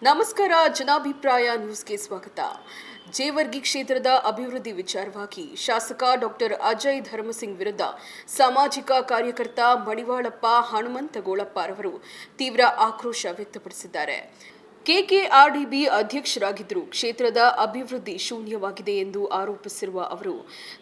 ನಮಸ್ಕಾರ. ಜನಾಭಿಪ್ರಾಯ ನ್ಯೂಸ್ಗೆ ಸ್ವಾಗತ. ಜೇವರ್ಗಿ ಕ್ಷೇತ್ರದ ಅಭಿವೃದ್ಧಿ ವಿಚಾರವಾಗಿ ಶಾಸಕ ಡಾಕ್ಟರ್ ಅಜಯ್ ಧರ್ಮಸಿಂಗ್ ವಿರುದ್ಧ ಸಾಮಾಜಿಕ ಕಾರ್ಯಕರ್ತ ಮಡಿವಾಳಪ್ಪ ಹನುಮಂತಗೋಳಪ್ಪ ರವರು ತೀವ್ರ ಆಕ್ರೋಶ ವ್ಯಕ್ತಪಡಿಸಿದ್ದಾರೆ. ಕೆಕೆಆರ್ಡಿಬಿ ಅಧ್ಯಕ್ಷರಾಗಿದ್ದರೂ ಕ್ಷೇತ್ರದ ಅಭಿವೃದ್ಧಿ ಶೂನ್ಯವಾಗಿದೆ ಎಂದು ಆರೋಪಿಸಿರುವ ಅವರು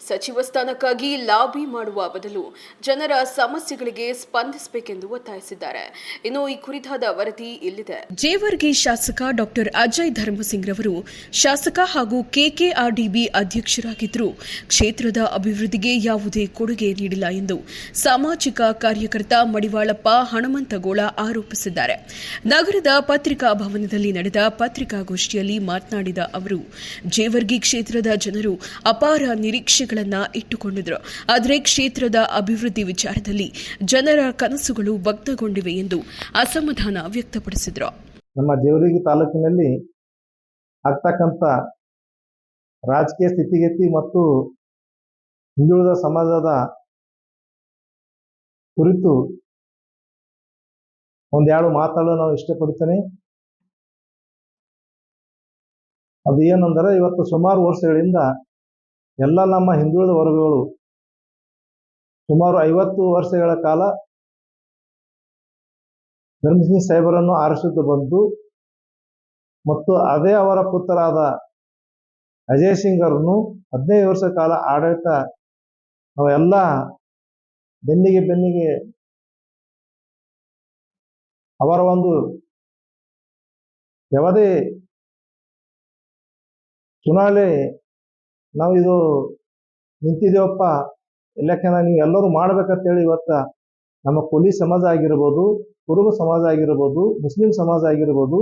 ಸಚಿವ ಸ್ಥಾನಕ್ಕಾಗಿ ಲಾಬಿ ಮಾಡುವ ಬದಲು ಜನರ ಸಮಸ್ಯೆಗಳಿಗೆ ಸ್ಪಂದಿಸಬೇಕೆಂದು ಒತ್ತಾಯಿಸಿದ್ದಾರೆ. ಇನ್ನು ಈ ಕುರಿತಾದ ವರದಿ ಇಲ್ಲಿದೆ. ಜೇವರ್ಗಿ ಶಾಸಕ ಡಾಕ್ಟರ್ ಅಜಯ್ ಧರ್ಮಸಿಂಗ್ ರವರು ಶಾಸಕ ಹಾಗೂ ಕೆಕೆಆರ್ಡಿಬಿ ಅಧ್ಯಕ್ಷರಾಗಿದ್ದರೂ ಕ್ಷೇತ್ರದ ಅಭಿವೃದ್ಧಿಗೆ ಯಾವುದೇ ಕೊಡುಗೆ ನೀಡಿಲ್ಲ ಎಂದು ಸಾಮಾಜಿಕ ಕಾರ್ಯಕರ್ತ ಮಡಿವಾಳಪ್ಪ ಹನುಮಂತಗೋಳ ಆರೋಪಿಸಿದ್ದಾರೆ. ನಗರದ ಪತ್ರಿಕಾ ಭವನದಲ್ಲಿ ನಡೆದ ಪತ್ರಿಕಾಗೋಷ್ಠಿಯಲ್ಲಿ ಮಾತನಾಡಿದ ಅವರು, ಜೇವರ್ಗಿ ಕ್ಷೇತ್ರದ ಜನರು ಅಪಾರ ನಿರೀಕ್ಷೆಗಳನ್ನು ಇಟ್ಟುಕೊಂಡಿದ್ದರು. ಆದರೆ ಕ್ಷೇತ್ರದ ಅಭಿವೃದ್ಧಿ ವಿಚಾರದಲ್ಲಿ ಜನರ ಕನಸುಗಳು ಭಗ್ನಗೊಂಡಿವೆ ಎಂದು ಅಸಮಾಧಾನ ವ್ಯಕ್ತಪಡಿಸಿದರು. ನಮ್ಮ ಜೇವರ್ಗಿ ತಾಲೂಕಿನಲ್ಲಿ ಆಗ್ತಕ್ಕಂಥ ರಾಜಕೀಯ ಸ್ಥಿತಿಗತಿ ಮತ್ತು ಹಿಂದುಳಿದ ಸಮಾಜದ ಕುರಿತು ಒಂದೆರಡು ಮಾತಾಡಲು ನಾವು ಇಷ್ಟಪಡುತ್ತೇನೆ. ಅದು ಏನಂದರೆ, ಇವತ್ತು ಸುಮಾರು ವರ್ಷಗಳಿಂದ ಎಲ್ಲ ನಮ್ಮ ಹಿಂದುಳಿದ ವರ್ಗಗಳು ಸುಮಾರು 50 ವರ್ಷಗಳ ಕಾಲ ಧರ್ಮಸಿಂಗ್ ಸಾಹೇಬರನ್ನು ಆರಿಸುತ್ತಾ ಬಂದು ಮತ್ತು ಅದೇ ಅವರ ಪುತ್ರರಾದ ಅಜಯ್ ಸಿಂಗ್ ಅವರನ್ನು 15 ವರ್ಷ ಕಾಲ ಆಡಳಿತ ನಾವೆಲ್ಲ ಬೆನ್ನಿಗೆ ಅವರ ಒಂದು ಯಾವುದೇ ಚುನಾವಣೆ ನಾವು ಇದು ನಿಂತಿದ್ದೇವಪ್ಪ, ಇಲೆಕ್ಷನ್ ನೀವು ಎಲ್ಲರೂ ಮಾಡ್ಬೇಕಂತೇಳಿ ಇವತ್ತ ನಮ್ಮ ಕೋಲಿ ಸಮಾಜ ಆಗಿರ್ಬೋದು, ಕುರುಬ ಸಮಾಜ ಆಗಿರ್ಬೋದು, ಮುಸ್ಲಿಂ ಸಮಾಜ ಆಗಿರ್ಬೋದು,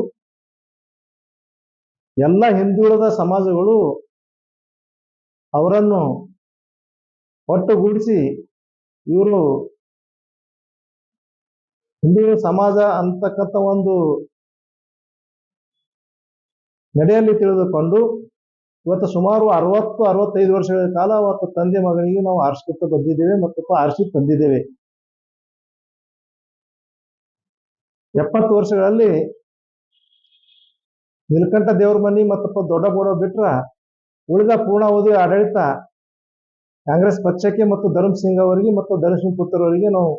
ಎಲ್ಲ ಹಿಂದುಳಿದ ಸಮಾಜಗಳು ಅವರನ್ನು ಒಟ್ಟುಗೂಡಿಸಿ ಇವರು ಹಿಂದುಳಿದ ಸಮಾಜ ಅಂತಕ್ಕಂಥ ಒಂದು ನಡೆಯಲ್ಲಿ ತಿಳಿದುಕೊಂಡು ಇವತ್ತು ಸುಮಾರು 60-65 ವರ್ಷಗಳ ಕಾಲ ಅವತ್ತು ತಂದೆ ಮಗನಿಗೆ ನಾವು ಆರಿಸ್ಕೊತ ಬಂದಿದ್ದೇವೆ ಮತ್ತು ಆರಿಸಿ ತಂದಿದ್ದೇವೆ. 70 ವರ್ಷಗಳಲ್ಲಿ ನೀಲಕಂಠ ದೇವ್ರ ಮನಿ ಮತ್ತು ದೊಡ್ಡ ಬೋಡ ಬಿಟ್ರ ಉಳಿದ ಪೂರ್ಣಾವಧಿ ಆಡಳಿತ ಕಾಂಗ್ರೆಸ್ ಪಕ್ಷಕ್ಕೆ ಮತ್ತು ಧರ್ಮಸಿಂಗ್ ಅವರಿಗೆ ಮತ್ತು ಧರ್ಮಸಿಂಗ್ ಪುತ್ರವರಿಗೆ ನಾವು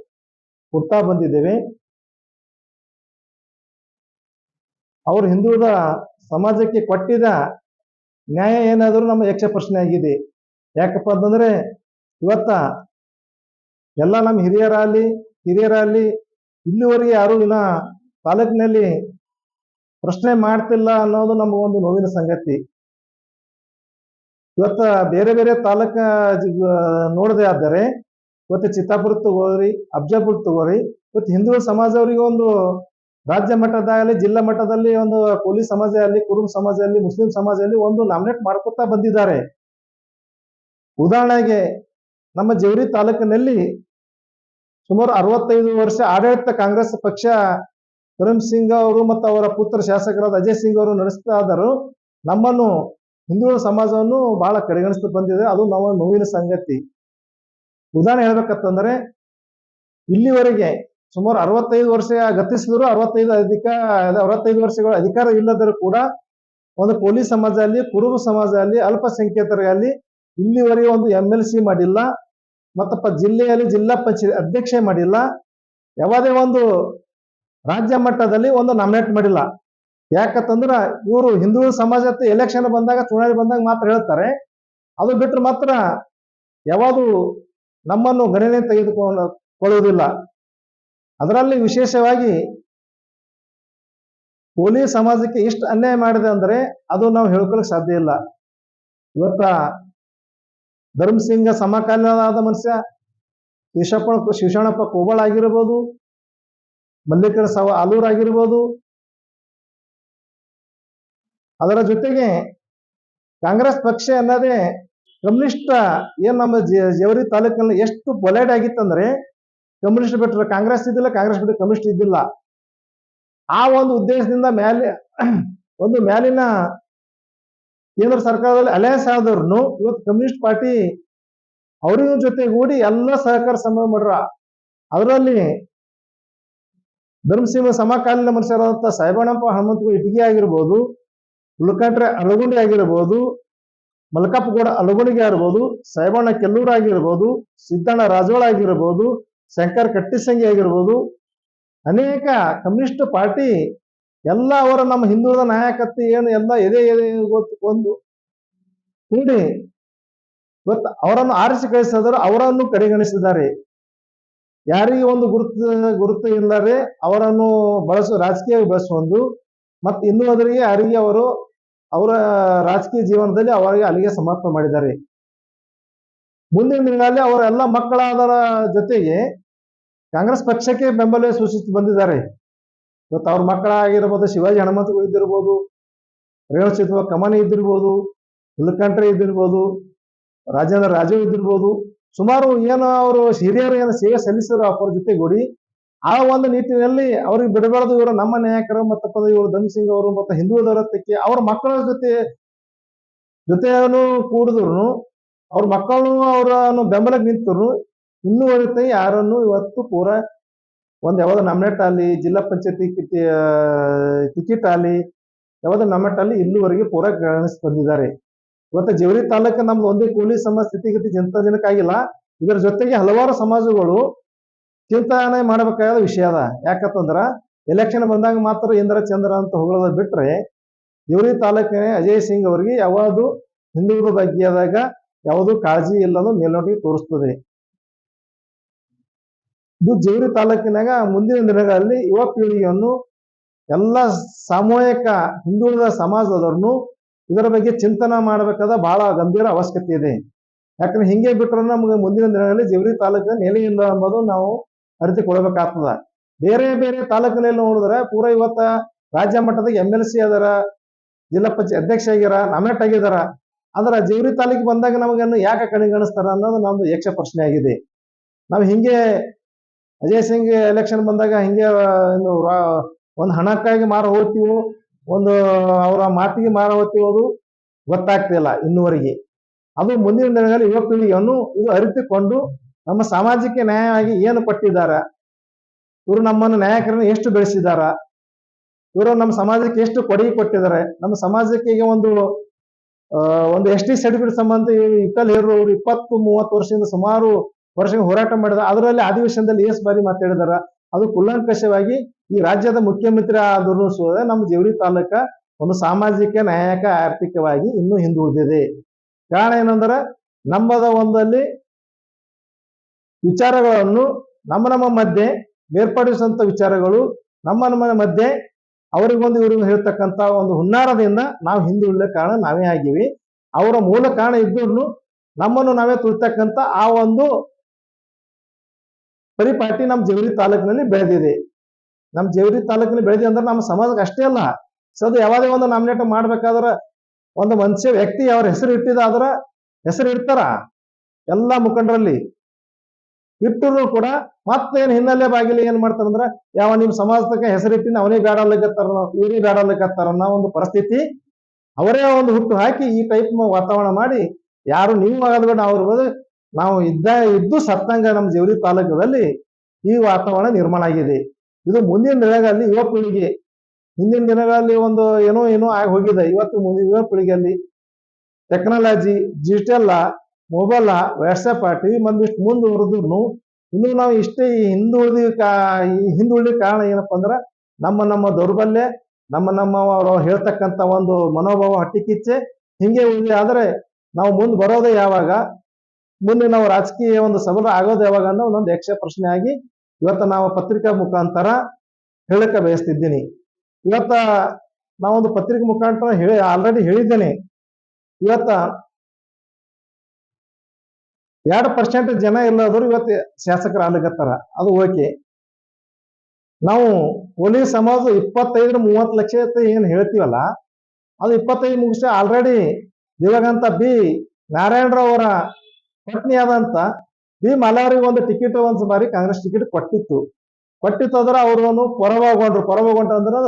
ಕೊಡ್ತಾ ಬಂದಿದ್ದೇವೆ. ಅವರು ಹಿಂದುಳಿದ ಸಮಾಜಕ್ಕೆ ಕೊಟ್ಟಿದ ನ್ಯಾಯ ಏನಾದರೂ ನಮ್ಮ ಯಕ್ಷ ಪ್ರಶ್ನೆ ಆಗಿದೆ. ಯಾಕಪ್ಪ ಅಂತಂದ್ರೆ, ಇವತ್ತ ಎಲ್ಲ ನಮ್ಮ ಹಿರಿಯರಲ್ಲಿ ಇಲ್ಲಿವರೆಗೆ ಯಾರು ಇನ್ನ ತಾಲೂಕಿನಲ್ಲಿ ಪ್ರಶ್ನೆ ಮಾಡ್ತಿಲ್ಲ ಅನ್ನೋದು ನಮ್ಮ ಒಂದು ನೋವಿನ ಸಂಗತಿ. ಇವತ್ತ ಬೇರೆ ಬೇರೆ ತಾಲೂಕ ನೋಡದೆ ಆದರೆ ಇವತ್ತು ಚಿತ್ತಾಪುರ ತಗೋರಿ, ಅಫಜಲ್ಪುರ ತಗೋರಿ, ಇವತ್ತು ಹಿಂದುಳಿದ ಸಮಾಜವರಿಗೆ ಒಂದು ರಾಜ್ಯ ಮಟ್ಟದಲ್ಲಿ, ಜಿಲ್ಲಾ ಮಟ್ಟದಲ್ಲಿ ಒಂದು ಕೋಲಿ ಸಮಾಜ ಅಲ್ಲಿ, ಕುರುಬ ಸಮಾಜ ಅಲ್ಲಿ, ಮುಸ್ಲಿಂ ಸಮಾಜ ಅಲ್ಲಿ ಒಂದು ನಾಮಿನೇಟ್ ಮಾಡ್ಕೊತಾ ಬಂದಿದ್ದಾರೆ. ಉದಾಹರಣೆಗೆ ನಮ್ಮ ಜೇವರ್ಗಿ ತಾಲೂಕಿನಲ್ಲಿ ಸುಮಾರು 65 ವರ್ಷ ಆಡಳಿತ ಕಾಂಗ್ರೆಸ್ ಪಕ್ಷ ಧರ್ಮಸಿಂಗ್ ಅವರು ಮತ್ತು ಅವರ ಪುತ್ರ ಶಾಸಕರಾದ ಅಜಯ್ ಸಿಂಗ್ ಅವರು ನಡೆಸ್ತಾ ಇದ್ದರು. ನಮ್ಮನ್ನು ಹಿಂದುಳಿದ ಸಮಾಜವನ್ನು ಬಹಳ ಕಡೆಗಣಿಸ್ತಾ ಬಂದಿದೆ. ಅದು ನಮ್ಮ ನೋವಿನ ಸಂಗತಿ. ಉದಾಹರಣೆ ಹೇಳ್ಬೇಕಂತಂದ್ರೆ, ಇಲ್ಲಿವರೆಗೆ ಸುಮಾರು 65 ವರ್ಷ ಗತಿಸಿದ್ರು, 65 ವರ್ಷಗಳ ಅಧಿಕಾರ ಇಲ್ಲದರೂ ಕೂಡ ಒಂದು ಕೋಲಿ ಸಮಾಜ ಅಲ್ಲಿ, ಕುರುಬ ಸಮಾಜ ಅಲ್ಲಿ, ಅಲ್ಪಸಂಖ್ಯಾತರಲ್ಲಿ ಇಲ್ಲಿವರೆಗೆ ಒಂದು MLC ಮಾಡಿಲ್ಲ, ಮತ್ತಪ್ಪ ಜಿಲ್ಲೆಯಲ್ಲಿ ಜಿಲ್ಲಾ ಪಂಚಾಯತ್ ಅಧ್ಯಕ್ಷೆ ಮಾಡಿಲ್ಲ, ಯಾವುದೇ ಒಂದು ರಾಜ್ಯ ಮಟ್ಟದಲ್ಲಿ ಒಂದು ನಾಮಿನೇಟ್ ಮಾಡಿಲ್ಲ. ಯಾಕಂತಂದ್ರ ಇವರು ಹಿಂದುಳಿದ ಸಮಾಜ ಎಲೆಕ್ಷನ್ ಬಂದಾಗ, ಚುನಾವಣೆ ಬಂದಾಗ ಮಾತ್ರ ಹೇಳ್ತಾರೆ. ಅದು ಬಿಟ್ಟರೆ ಮಾತ್ರ ಯಾವುದು ನಮ್ಮನ್ನು ಗಣನೆ ತೆಗೆದುಕೊಳ್ಳುವುದಿಲ್ಲ. ಅದರಲ್ಲಿ ವಿಶೇಷವಾಗಿ ಕೋಲಿ ಸಮಾಜಕ್ಕೆ ಇಷ್ಟು ಅನ್ಯಾಯ ಮಾಡಿದೆ ಅಂದ್ರೆ ಅದು ನಾವು ಹೇಳ್ಕೊಳ್ಳಿಕ್ ಸಾಧ್ಯ ಇಲ್ಲ. ಇವತ್ತ ಧರ್ಮಸಿಂಗ ಸಮಕಾಲೀನವಾದ ಮನುಷ್ಯ ಶಿವಶರಣಪ್ಪ ಕೋಬಾಳ್ ಆಗಿರ್ಬೋದು, ಮಲ್ಲಿಕಾರ್ಜುನ ಆಲೂರ್ ಆಗಿರ್ಬೋದು, ಅದರ ಜೊತೆಗೆ ಕಾಂಗ್ರೆಸ್ ಪಕ್ಷ ಅನ್ನೋದೇ ಕಮ್ಯುನಿಸ್ಟ್ ಏನ್ ನಮ್ಮ ಜೇವರ್ಗಿ ತಾಲೂಕಿನಲ್ಲಿ ಎಷ್ಟು ಬೊಲೈಡ್ ಆಗಿತ್ತಂದ್ರೆ, ಕಮ್ಯುನಿಸ್ಟ್ ಬಿಟ್ಟರೆ ಕಾಂಗ್ರೆಸ್ ಇದ್ದಿಲ್ಲ, ಕಾಂಗ್ರೆಸ್ ಬಿಟ್ಟರೆ ಕಮ್ಯುನಿಸ್ಟ್ ಇದ್ದಿಲ್ಲ. ಆ ಒಂದು ಉದ್ದೇಶದಿಂದ ಮ್ಯಾಲಿನ ಕೇಂದ್ರ ಸರ್ಕಾರದಲ್ಲಿ ಅಲಯನ್ಸ್ ಆದವ್ರು ಇವತ್ತು ಕಮ್ಯುನಿಸ್ಟ್ ಪಾರ್ಟಿ ಅವರಿಗೂ ಜೊತೆಗೂಡಿ ಎಲ್ಲ ಸಹಕಾರ ಸಂಭ್ರಮ ಮಾಡ್ರ. ಅದರಲ್ಲಿ ಧರ್ಮಸಿಂಹ ಸಮಕಾಲೀನ ಮನುಷ್ಯರಾದಂಥ ಸಾಯಿಬಣ್ಣಪ್ಪ ಹನುಮಂತ ಇಟಗಿ ಆಗಿರ್ಬೋದು, ಉಳ್ಕಂಡ್ರೆ ಅಳಗುಂಡಿ ಆಗಿರ್ಬೋದು, ಮಲ್ಕಪ್ಪಗೌಡ ಅಳಗುಣಿಗೆ ಆಗಿರ್ಬೋದು, ಸಾಯಿಬಣ್ಣ ಕೆಲ್ಲೂರು ಆಗಿರ್ಬೋದು, ಸಿದ್ದಣ್ಣ ರಾಜೋಳ ಆಗಿರ್ಬೋದು, ಶಂಕರ್ ಕಟ್ಟಿಸಂಗಿ ಆಗಿರ್ಬೋದು, ಅನೇಕ ಕಮ್ಯುನಿಸ್ಟ್ ಪಾರ್ಟಿ ಎಲ್ಲ ಅವರ ನಮ್ಮ ಹಿಂದುಳಿದ ನಾಯಕತ್ವ ಏನು ಎಲ್ಲ ಎದೆ ಒಂದು ಕೂಡಿ ಇವತ್ತು ಅವರನ್ನು ಆರಿಸಿ ಕಳಿಸಿದರು, ಅವರನ್ನು ಕಡೆಗಣಿಸಿದ್ದಾರೆ. ಯಾರಿಗೆ ಒಂದು ಗುರುತು ಇಲ್ಲದೆ ಅವರನ್ನು ರಾಜಕೀಯ ಬಳಸುವುದು ಮತ್ತು ಇನ್ನುವರೆಗೆ ಯಾರಿಗೆ ಅವರ ರಾಜಕೀಯ ಜೀವನದಲ್ಲಿ ಅವರಿಗೆ ಅಲ್ಲಿಗೆ ಸಮರ್ಪಣೆ ಮಾಡಿದ್ದಾರೆ. ಮುಂದಿನ ದಿನಗಳಲ್ಲಿ ಅವರೆಲ್ಲ ಮಕ್ಕಳಾದರ ಜೊತೆಗೆ ಕಾಂಗ್ರೆಸ್ ಪಕ್ಷಕ್ಕೆ ಬೆಂಬಲ ಸೂಚಿಸಿ ಬಂದಿದ್ದಾರೆ. ಇವತ್ತು ಅವ್ರ ಮಕ್ಕಳಾಗಿರ್ಬೋದು, ಶಿವಾಜಿ ಹನುಮಂತಗಳು ಇದ್ದಿರ್ಬೋದು, ರೇವಣ ಕಮನಿ ಇದ್ದಿರ್ಬೋದು, ಹುಲ್ಕಂಟ್ರೆ ಇದ್ದಿರ್ಬೋದು, ರಾಜೇಂದ್ರ ರಾಜು ಇದ್ದಿರ್ಬೋದು, ಸುಮಾರು ಏನು ಅವರು ಹಿರಿಯರು ಏನು ಸೇವೆ ಸಲ್ಲಿಸಿದ್ರು ಅವರ ಜೊತೆಗೂಡಿ ಆ ಒಂದು ನಿಟ್ಟಿನಲ್ಲಿ ಅವ್ರಿಗೆ ಬಿಡಬಾರದು, ಇವರು ನಮ್ಮ ನಾಯಕರು ಮತ್ತು ಇವರು ಧನ್ಸಿಂಗ್ ಅವರು ಮತ್ತು ಹಿಂದುಳಿದವರ ತೆಕ್ಕೆ ಅವ್ರ ಮಕ್ಕಳ ಜೊತೆಯನ್ನು ಕೂಡಿದ್ರು, ಅವ್ರ ಮಕ್ಕಳು ಅವರನ್ನು ಬೆಂಬಲಕ್ಕೆ ನಿಂತರು. ಇನ್ನೂವರೆಗೆ ಯಾರನ್ನು ಇವತ್ತು ಪೂರ ಒಂದು ಯಾವ್ದೋ ನಾಮಿನೇಟ್ ಆಗಲಿ, ಜಿಲ್ಲಾ ಪಂಚಾಯತಿ ಟಿಕೆಟ್ ಆಗಲಿ, ಯಾವ್ದೋ ನಾಮಿನೇಟ್ ಆಗಲಿ ಇಲ್ಲಿವರೆಗೆ ಪೂರ ಗಣಿಸಿ ಬಂದಿದ್ದಾರೆ. ಇವತ್ತು ಜವಳಿ ತಾಲೂಕು ನಮ್ದು ಒಂದೇ ಕೂಲಿ ಸಮಾಜ ಸ್ಥಿತಿಗತಿ ಜನಕ್ಕಾಗಿಲ್ಲ, ಇದರ ಜೊತೆಗೆ ಹಲವಾರು ಸಮಾಜಗಳು ಚಿಂತನೆ ಮಾಡಬೇಕಾದ ವಿಷಯ ಅದ. ಯಾಕಂತಂದ್ರ ಎಲೆಕ್ಷನ್ ಬಂದಾಗ ಮಾತ್ರ ಇಂದ್ರ ಚಂದ್ರ ಅಂತ ಹೊಗಳೋದ್ ಬಿಟ್ರೆ ಜವಳಿ ತಾಲೂಕಿನ ಅಜಯ್ ಸಿಂಗ್ ಅವರಿಗೆ ಯಾವುದು ಹಿಂದುಳಿದ ಬಗ್ಗೆಯಾದಾಗ ಯಾವುದು ಕಾಳಜಿ ಇಲ್ಲದ ಮೇಲ್ನೋಟಿಗೆ ತೋರಿಸ್ತದೆ. ಇದು ಜವಳಿ ತಾಲೂಕಿನಾಗ ಮುಂದಿನ ದಿನಗಳಲ್ಲಿ ಯುವ ಪೀಳಿಗೆಯನ್ನು ಎಲ್ಲ ಸಾಮೂಹಿಕ ಹಿಂದುಳಿದ ಸಮಾಜದವ್ರನ್ನು ಇದರ ಬಗ್ಗೆ ಚಿಂತನೆ ಮಾಡಬೇಕಾದ ಬಹಳ ಗಂಭೀರ ಅವಶ್ಯಕತೆ ಇದೆ. ಯಾಕಂದ್ರೆ ಹಿಂಗೆ ಬಿಟ್ಟರೆ ನಮ್ಗೆ ಮುಂದಿನ ದಿನಗಳಲ್ಲಿ ಜವಳಿ ತಾಲೂಕಿನ ನೆಲೆ ಇಲ್ಲ ಅನ್ನೋದು ನಾವು ಅರಿತುಕೊಳ್ಬೇಕಾಗ್ತದ. ಬೇರೆ ಬೇರೆ ತಾಲೂಕಿನಲ್ಲಿ ನೋಡಿದ್ರೆ ಪೂರ ಇವತ್ತ ರಾಜ್ಯ ಮಟ್ಟದಾಗ MLC ಅದರ, ಜಿಲ್ಲಾ ಪಂಚಾಯತ್ ಅಧ್ಯಕ್ಷ ಆಗ್ಯಾರ, ನಾಮಿನೇಟ್ ಆಗಿದಾರ. ಆದ್ರೆ ಜವಳಿ ತಾಲೂಕಿಗೆ ಬಂದಾಗ ನಮಗನ್ನು ಯಾಕೆ ಕಡೆಗಣಿಸ್ತಾರ ಅನ್ನೋದು ನಮ್ದು ಯಕ್ಷ ಪ್ರಶ್ನೆ ಆಗಿದೆ. ನಾವು ಹಿಂಗೆ ಅಜಯ್ ಸಿಂಗ್ ಎಲೆಕ್ಷನ್ ಬಂದಾಗ ಹಿಂಗೆ ಒಂದು ಹಣಕ್ಕಾಗಿ ಮಾರ ಹೋಗ್ತೀವೋ, ಒಂದು ಅವರ ಮಾತಿಗೆ ಮಾರ ಹೋಗ್ತೀವೋದು ಗೊತ್ತಾಗ್ತಿಲ್ಲ ಇನ್ನುವರೆಗೆ. ಅದು ಮುಂದಿನ ದಿನಗಳಲ್ಲಿ ಯುವ ಪೀಳಿಗೆಯನ್ನು ಇದು ಅರಿತುಕೊಂಡು ನಮ್ಮ ಸಾಮಾಜಿಕ ನ್ಯಾಯವಾಗಿ ಏನು ಕೊಟ್ಟಿದ್ದಾರ, ಇವರು ನಮ್ಮನ್ನು ನಾಯಕರನ್ನು ಎಷ್ಟು ಬೆಳೆಸಿದಾರ, ಇವರು ನಮ್ಮ ಸಮಾಜಕ್ಕೆ ಎಷ್ಟು ಕೊಡುಗೆ ಕೊಟ್ಟಿದ್ದಾರೆ, ನಮ್ಮ ಸಮಾಜಕ್ಕೆ ಈಗ ಒಂದು ST ಸರ್ಟಿಫಿಕೇಟ್ ಸಂಬಂಧ ಇಕ್ಕಲ್ ಹೇರೋರು 20-30 ವರ್ಷದಿಂದ ಸುಮಾರು ವರ್ಷ ಹೋರಾಟ ಮಾಡಿದ. ಅದರಲ್ಲಿ ಅಧಿವೇಶನದಲ್ಲಿ ಬಾರಿ ಮಾತಾಡಿದಾರ. ಅದು ಕೂಲಂಕಷವಾಗಿ ಈ ರಾಜ್ಯದ ಮುಖ್ಯಮಂತ್ರಿ ಆದರೂ ಸಹ ನಮ್ಮ ಜವಳಿ ತಾಲೂಕ ಒಂದು ಸಾಮಾಜಿಕ ನ್ಯಾಯಕ ಆರ್ಥಿಕವಾಗಿ ಇನ್ನೂ ಹಿಂದುಳಿದಿದೆ. ಕಾರಣ ಏನಂದ್ರೆ ನಮ್ಮದ ಒಂದಲ್ಲಿ ವಿಚಾರಗಳನ್ನು ನಮ್ಮ ಮಧ್ಯೆ ಬೇರ್ಪಡಿಸುವಂತ ವಿಚಾರಗಳು ನಮ್ಮ ಮಧ್ಯೆ ಅವರಿಗೊಂದು ಇವ್ರಿಗೆ ಹೇಳ್ತಕ್ಕಂತ ಒಂದು ಹುನ್ನಾರದಿಂದ ನಾವು ಹಿಂದುಳಿದ ಕಾರಣ ನಾವೇ ಆಗಿವಿ. ಅವರ ಮೂಲ ಕಾರಣ ಇದ್ದೂರ್ನು ನಮ್ಮನ್ನು ನಾವೇ ತುಳಿತಕ್ಕಂತ ಆ ಒಂದು ಪರಿಪಾಟಿ ನಮ್ಮ ಜವಳಿ ತಾಲೂಕಿನಲ್ಲಿ ಬೆಳೆದಿದೆ. ನಮ್ಮ ಜವಳಿ ತಾಲೂಕಿನಲ್ಲಿ ಬೆಳೆದಿದೆ ಅಂದ್ರೆ ನಮ್ಮ ಸಮಾಜಕ್ಕೆ ಅಷ್ಟೇ ಅಲ್ಲ, ಸದು ಯಾವುದೇ ಒಂದು ನಾಮಿನೇಟ್ ಮಾಡ್ಬೇಕಾದ್ರೆ ಒಂದು ಮನುಷ್ಯ ವ್ಯಕ್ತಿ ಅವ್ರ ಹೆಸರು ಇಟ್ಟಿದಾದ್ರ ಹೆಸರು ಇಡ್ತಾರ ಎಲ್ಲಾ ಮುಖಂಡರಲ್ಲಿ ಇಟ್ಟರು ಕೂಡ ಮತ್ತೇನ್ ಹಿನ್ನೆಲೆ ಬಾಗಿಲಿ ಏನ್ ಮಾಡ್ತಾರಂದ್ರ ಯಾವ ನಿಮ್ ಸಮಾಜಕ್ಕೆ ಹೆಸರಿಟ್ಟಿನ ಅವನೇ ಬೇಡಲ್ಲಕತ್ತಾರ, ಇವರೇ ಬೇಡಲ್ಲಕತ್ತಾರ ಅನ್ನೋ ಒಂದು ಪರಿಸ್ಥಿತಿ ಅವರೇ ಒಂದು ಹುಟ್ಟು ಹಾಕಿ ಈ ಟೈಪ್ ವಾತಾವರಣ ಮಾಡಿ ಯಾರು ನೀವು ಆಗದ ಅವ್ರ ನಾವು ಇದ್ದು ಸತ್ತಂಗ ನಮ್ಮ ಜವಳಿ ತಾಲೂಕದಲ್ಲಿ ಈ ವಾತಾವರಣ ನಿರ್ಮಾಣ ಆಗಿದೆ. ಇದು ಮುಂದಿನ ದಿನಗಳಲ್ಲಿ ಯುವ ಪೀಳಿಗೆ, ಹಿಂದಿನ ದಿನಗಳಲ್ಲಿ ಒಂದು ಏನೋ ಆಗಿ ಹೋಗಿದೆ. ಇವತ್ತು ಯುವ ಪೀಳಿಗೆಯಲ್ಲಿ technology, digital, mobile, WhatsApp, TV ಬಂದಿಷ್ಟು ಮುಂದುವರೆದ್ರು ಇನ್ನು ನಾವು ಇಷ್ಟೇ ಈ ಹಿಂದುಳಿದ ಕಾರಣ ಏನಪ್ಪಾ ಅಂದ್ರ ನಮ್ಮ ದೌರ್ಬಲ್ಯ, ನಮ್ಮ ಹೇಳ್ತಕ್ಕಂತ ಒಂದು ಮನೋಭಾವ, ಹಟ್ಟಿಕಿಚ್ಚೆ ಹಿಂಗೆ ಉಳಿದ. ಆದ್ರೆ ನಾವು ಮುಂದೆ ಬರೋದೇ ಯಾವಾಗ, ಮುಂದೆ ನಾವು ರಾಜಕೀಯ ಒಂದು ಸಬಲ ಆಗೋದು ಯಾವಾಗ ಅನ್ನೋ ಒಂದೊಂದು ಯಕ್ಷ ಪ್ರಶ್ನೆ ಆಗಿ ಇವತ್ತ ನಾವು ಪತ್ರಿಕಾ ಮುಖಾಂತರ ಹೇಳಕ ಬಯಸ್ತಿದ್ದೀನಿ. ಇವತ್ತ ನಾವೊಂದು ಪತ್ರಿಕೆ ಮುಖಾಂತರ ಆಲ್ರೆಡಿ ಹೇಳಿದ್ದೇನೆ. ಇವತ್ತ 2% ಜನ ಇಲ್ಲದ್ರು ಇವತ್ತು ಶಾಸಕರು ಆಗ್ಲಿಕತ್ತಾರ, ಅದು ಓಕೆ. ನಾವು ಪೊಲೀಸ್ ಸಮಾಜ 25-30 ಲಕ್ಷ ಏನ್ ಹೇಳ್ತೀವಲ್ಲ, ಅದು 25 ಮುಗಿಸ ಆಲ್ರೆಡಿ ದಿವಂಗತ ಬಿ ನಾರಾಯಣರಾವ್ ಅವರ ಪತ್ನಿ ಆದಂತ ಬಿ ಮಲಾರಿಗೆ ಒಂದು ಟಿಕೆಟ್ ಒಂದ್ ಬಾರಿ ಕಾಂಗ್ರೆಸ್ ಟಿಕೆಟ್ ಕೊಟ್ಟಿತ್ತು ಅಂದ್ರೆ ಅವ್ರನ್ನು ಪರಭಾಗೊಂಡ್ರು ಅಂದ್ರೆ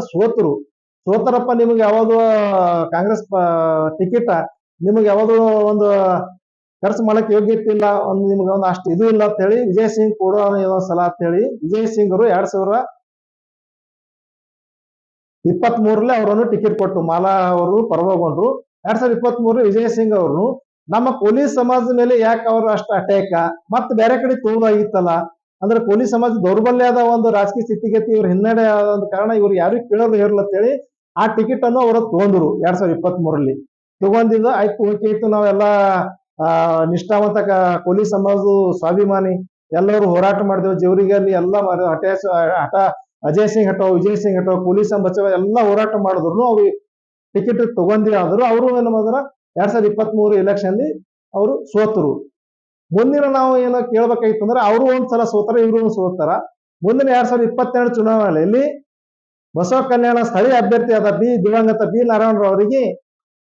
ಸೋತರಪ್ಪ, ನಿಮ್ಗೆ ಯಾವ್ದು ಕಾಂಗ್ರೆಸ್ ಟಿಕೆಟ್ ನಿಮ್ಗೆ ಯಾವ್ದು ಒಂದು ಖರ್ಚು ಮಾಡಕ್ ಯೋಗ್ಯತೆ ಇಲ್ಲ, ನಿಮ್ಗೆ ಒಂದು ಅಷ್ಟು ಇದು ಇಲ್ಲ ಅಂತ ಹೇಳಿ ವಿಜಯ್ ಸಿಂಗ್ ಕೊಡೋ ಸಲ ಅಂತ ಹೇಳಿ ವಿಜಯ್ ಸಿಂಗ್ ಅವರು 23ರಲ್ಲಿ ಅವರನ್ನು ಟಿಕೆಟ್ ಕೊಟ್ಟು ಮಾಲಾ ಅವರು ಪರವಾಗೊಂಡ್ರು. 2023 ವಿಜಯ್ ಸಿಂಗ್ ಅವರು ನಮ್ಮ ಪೊಲೀಸ್ ಸಮಾಜದ ಮೇಲೆ ಯಾಕೆ ಅವರು ಅಷ್ಟು ಅಟ್ಯಾಕ ಮತ್ತೆ ಬೇರೆ ಕಡೆ ತೋದಾಗಿತ್ತಲ್ಲ, ಅಂದ್ರೆ ಪೊಲೀಸ್ ಸಮಾಜ ದೌರ್ಬಲ್ಯದ ಒಂದು ರಾಜಕೀಯ ಸ್ಥಿತಿಗತಿ ಇವ್ರ ಹಿನ್ನಡೆ ಆದ ಕಾರಣ ಇವ್ರು ಯಾರು ಕೇಳೋದು ಇರಲ್ಲ ಅಂತೇಳಿ ಆ ಟಿಕೆಟ್ ಅನ್ನು ಅವರು ತಗೊಂಡ್ರು 2023ರಲ್ಲಿ. ತಗೊಂಡಿದ್ದ ಆಯ್ತು, ಓಕೆ ಇತ್ತು, ನಾವೆಲ್ಲ ನಿಷ್ಠಾವಂತ ಪೊಲೀಸ್ ಸಮಾಜದ ಸ್ವಾಭಿಮಾನಿ ಎಲ್ಲರೂ ಹೋರಾಟ ಮಾಡಿದೆವು. ಜೇವರ್ಗಿ ಅಲ್ಲಿ ಎಲ್ಲ ಹಠ ಅಜಯ್ ಸಿಂಗ್ ಹಟೋ, ವಿಜಯ್ ಸಿಂಗ್ ಹಟೋ, ಪೊಲೀಸ್ ಬಚಾವ್ ಎಲ್ಲ ಹೋರಾಟ ಮಾಡಿದ್ರು. ಅವ್ರು ಟಿಕೆಟ್ ತಗೊಂಡಿ ಆದ್ರು ಅವರು ಏನು ಮಾಡಿದ್ರ 2023 ಎಲೆಕ್ಷನ್ ಅವರು ಸೋತರು. ಮುಂದಿನ ನಾವು ಏನೋ ಕೇಳ್ಬೇಕಾಗಿತ್ತು ಅಂದ್ರೆ ಅವರು ಒಂದ್ಸಲ ಸೋತಾರ, ಇವರು ಸೋತಾರ. ಮುಂದಿನ 2022 ಚುನಾವಣೆಯಲ್ಲಿ ಬಸವ ಕಲ್ಯಾಣ ಸ್ಥಳೀಯ ಅಭ್ಯರ್ಥಿ ಆದ ದಿವಂಗತ ಬಿ ನಾರಾಯಣರಾವ್ ಅವರಿಗೆ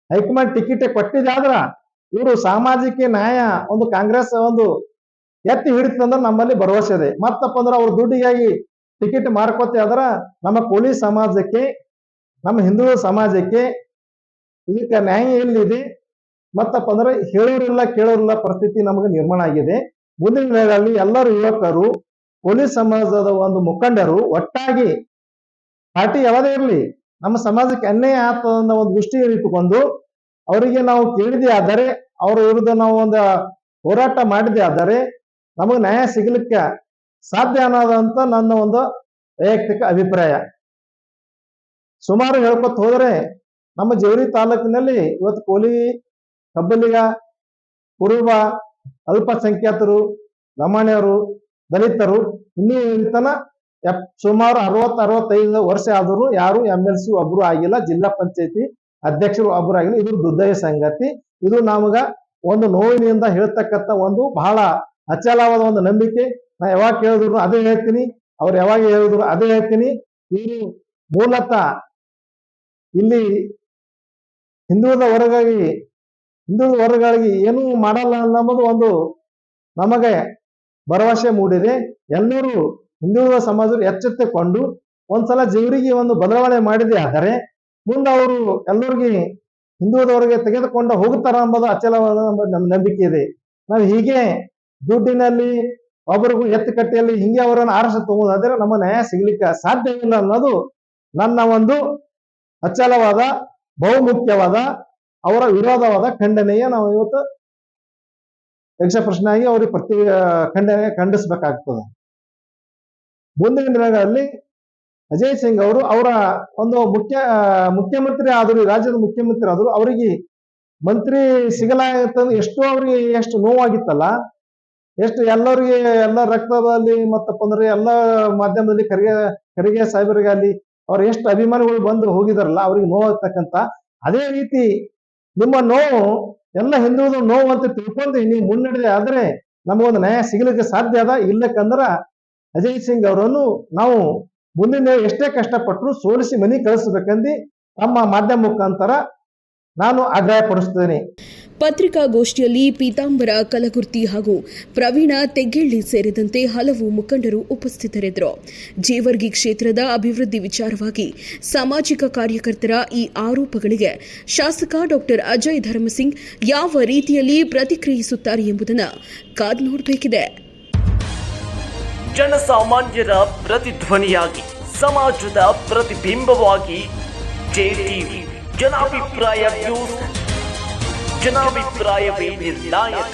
ಹೈಕಮಾಂಡ್ ಟಿಕೆಟ್ ಕೊಟ್ಟಿದ್ದಾದ್ರ ಇವರು ಸಾಮಾಜಿಕ ನ್ಯಾಯ ಒಂದು ಕಾಂಗ್ರೆಸ್ ಒಂದು ಎತ್ತಿ ಹಿಡಿತಂದ್ರೆ ನಮ್ಮಲ್ಲಿ ಭರವಸೆ ಇದೆ. ಮತ್ತಪ್ಪ ಅಂದ್ರೆ ಅವ್ರ ದುಡ್ಡಿಗಾಗಿ ಟಿಕೆಟ್ ಮಾರ್ಕೋತಿ ಆದ್ರ ನಮ್ಮ ಪೊಲೀಸ್ ಸಮಾಜಕ್ಕೆ, ನಮ್ಮ ಹಿಂದೂ ಸಮಾಜಕ್ಕೆ ಇದಕ್ಕೆ ನ್ಯಾಯ ಎಲ್ಲಿದೆ? ಮತ್ತಪ್ಪ ಅಂದ್ರೆ ಹೇಳೋರಿಲ್ಲ ಕೇಳೋರಿಲ್ಲ ಪರಿಸ್ಥಿತಿ ನಮಗೆ ನಿರ್ಮಾಣ ಆಗಿದೆ. ಮುಂದಿನ ದಿನಗಳಲ್ಲಿ ಎಲ್ಲರೂ ಯುವಕರು, ಪೊಲೀಸ್ ಸಮಾಜದ ಒಂದು ಮುಖಂಡರು ಒಟ್ಟಾಗಿ ಪಾರ್ಟಿ ಯಾವುದೇ ಇರಲಿ ನಮ್ಮ ಸಮಾಜಕ್ಕೆ ಅನ್ಯಾಯ ಆಗ್ತದ ಅನ್ನೋ ಒಂದು ದೃಷ್ಟಿಯನ್ನು ಇಟ್ಟುಕೊಂಡು ಅವರಿಗೆ ನಾವು ಕೇಳಿದೆ ಆದರೆ, ಅವರ ವಿರುದ್ಧ ನಾವು ಒಂದು ಹೋರಾಟ ಮಾಡಿದೆ ಆದರೆ ನಮಗೆ ನ್ಯಾಯ ಸಿಗಲಿಕ್ಕೆ ಸಾಧ್ಯ ಅನ್ನೋದಂತ ನನ್ನ ಒಂದು ವೈಯಕ್ತಿಕ ಅಭಿಪ್ರಾಯ. ಸುಮಾರು ಹೇಳ್ಕೊತ ಹೋದರೆ ನಮ್ಮ ಜೇವರ್ಗಿ ತಾಲೂಕಿನಲ್ಲಿ ಇವತ್ತು ಕೋಲಿ, ಕಬ್ಬಲಿಗ, ಕುರುಬ, ಅಲ್ಪಸಂಖ್ಯಾತರು, ಲಮಾಣಿಯರು, ದಲಿತರು ಇನ್ನೂ ತನ ಸುಮಾರು 60-65 ವರ್ಷ ಆದರೂ ಯಾರು MLC ಒಬ್ರು ಆಗಿಲ್ಲ, ಜಿಲ್ಲಾ ಪಂಚಾಯತಿ ಅಧ್ಯಕ್ಷರು ಒಬ್ರು ಆಗಿಲ್ಲ. ಇದು ದುರ್ದೈವ ಸಂಗತಿ. ಇದು ನಮಗ ಒಂದು ನೋವಿನಿಂದ ಹೇಳ್ತಕ್ಕಂಥ ಒಂದು ಬಹಳ ಅಚಲವಾದ ಒಂದು ನಂಬಿಕೆ. ನಾ ಯಾವಾಗ ಕೇಳಿದ್ರು ಅದೇ ಹೇಳ್ತೀನಿ, ಅವ್ರು ಯಾವಾಗ ಹೇಳಿದ್ರು ಅದೇ ಹೇಳ್ತೀನಿ. ಇವರು ಮೂಲತಃ ಇಲ್ಲಿ ಹಿಂದುಳಿದ ವರ್ಗಗಳಿಗೆ ಏನೂ ಮಾಡಲ್ಲ ಅನ್ನೋದು ಒಂದು ನಮಗೆ ಭರವಸೆ ಮೂಡಿದೆ. ಎಲ್ಲರೂ ಹಿಂದುಳಿದ ಸಮಾಜರು ಎಚ್ಚೆತ್ತುಕೊಂಡು ಒಂದ್ಸಲ ಜೇವರ್ಗಿ ಒಂದು ಬದಲಾವಣೆ ಮಾಡಿದೆ ಆದರೆ ಮುಂದೆ ಅವರು ಎಲ್ಲರಿಗೆ ಹಿಂದುಳಿದವರಿಗೆ ತೆಗೆದುಕೊಂಡು ಹೋಗುತ್ತಾರ ಎಂಬುದು ಅಚಲವಾದ ನಮ್ಮ ನಂಬಿಕೆ ಇದೆ. ನಾವು ಹೀಗೆ ದುಡ್ಡಿನಲ್ಲಿ ಒಬ್ಬರಿಗೂ ಎತ್ತುಕಟ್ಟೆಯಲ್ಲಿ ಹಿಂಗೆ ಅವರನ್ನು ಆರಿಸ ತಗೋದಾದ್ರೆ ನಮ್ಮ ನ್ಯಾಯ ಸಿಗ್ಲಿಕ್ಕೆ ಸಾಧ್ಯವಿಲ್ಲ ಅನ್ನೋದು ನನ್ನ ಒಂದು ಅಚಲವಾದ ಬಹುಮುಖ್ಯವಾದ ಅವರ ವಿರೋಧವಾದ ಖಂಡನೆಯ ನಾವು ಇವತ್ತು ಯಕ್ಷ ಪ್ರಶ್ನೆಯಾಗಿ ಅವ್ರಿಗೆ ಖಂಡಿಸ್ಬೇಕಾಗ್ತದೆ. ಮುಂದಿನ ದಿನಗಳಲ್ಲಿ ಅಜಯ್ ಸಿಂಗ್ ಅವರು ಅವರ ಒಂದು ಮುಖ್ಯಮಂತ್ರಿ ಆದರು, ರಾಜ್ಯದ ಮುಖ್ಯಮಂತ್ರಿ ಆದರು. ಅವರಿಗೆ ಮಂತ್ರಿ ಸಿಗಲಾಗತ್ತಂದ್ರೆ ಎಷ್ಟು ನೋವಾಗಿತ್ತಲ್ಲ, ಎಷ್ಟು ಎಲ್ಲರಿಗೆ ಎಲ್ಲ ರಕ್ತದಲ್ಲಿ ಮತ್ತಪ್ಪ ಅಂದ್ರೆ ಎಲ್ಲ ಮಾಧ್ಯಮದಲ್ಲಿ ಖರ್ಗೆ ಸಾಹೇಬರಿಗಾಗಲಿ ಅವ್ರು ಎಷ್ಟು ಅಭಿಮಾನಿಗಳು ಬಂದು ಹೋಗಿದಾರಲ್ಲ ಅವ್ರಿಗೆ ನೋವಾಗ್ತಕ್ಕಂಥ ಅದೇ ರೀತಿ ನಿಮ್ಮ ನೋವು ಎಲ್ಲ ಹಿಂದುಳಿದ ನೋವು ಅಂತ ತಿಳ್ಕೊಂಡು ನೀವು ಮುನ್ನಡೆದೆ ಆದ್ರೆ ನಮಗೊಂದು ನ್ಯಾಯ ಸಿಗಲಿಕ್ಕೆ ಸಾಧ್ಯ ಅದ. ಇಲ್ಲಕ್ಕಂದ್ರ ಅಜಯ್ ಸಿಂಗ್ ಅವರನ್ನು ನಾವು ಮುಂದಿನ ಎಷ್ಟೇ ಕಷ್ಟಪಟ್ಟರು ಸೋಲಿಸಿ ಮನೆ ಕಳಿಸ್ಬೇಕಂದು ನಮ್ಮ ಮಾಧ್ಯಮ ಮುಖಾಂತರ ನಾನು ಆಗ್ರಹ ಪಡಿಸ್ತೇನೆ. ಪತ್ರಿಕಾಗೋಷ್ಠಿಯಲ್ಲಿ ಪೀತಾಂಬರ ಕಲಗುರ್ತಿ ಹಾಗೂ ಪ್ರವೀಣ ತೆಗ್ಗೆಳ್ಳಿ ಸೇರಿದಂತೆ ಹಲವು ಮುಖಂಡರು ಉಪಸ್ಥಿತರಿದ್ದರು. ಜೇವರ್ಗಿ ಕ್ಷೇತ್ರದ ಅಭಿವೃದ್ಧಿ ವಿಚಾರವಾಗಿ ಸಾಮಾಜಿಕ ಕಾರ್ಯಕರ್ತರ ಈ ಆರೋಪಗಳಿಗೆ ಶಾಸಕ ಡಾಕ್ಟರ್ ಅಜಯ್ ಧರ್ಮಸಿಂಗ್ ಯಾವ ರೀತಿಯಲ್ಲಿ ಪ್ರತಿಕ್ರಿಯಿಸುತ್ತಾರೆ ಎಂಬುದನ್ನು ಕಾದು ನೋಡಬೇಕಿದೆ. ಜನಸಾಮಾನ್ಯರ ಪ್ರತಿಧ್ವನಿಯಾಗಿ ಸಮಾಜದ ಪ್ರತಿಬಿಂಬವಾಗಿ ಜೆಟಿವಿ ಜನಾಭಿಪ್ರಾಯ ನ್ಯೂಸ್, ಜನಾಭಿಪ್ರಾಯವೇ ನಿರ್ಣಾಯಕ.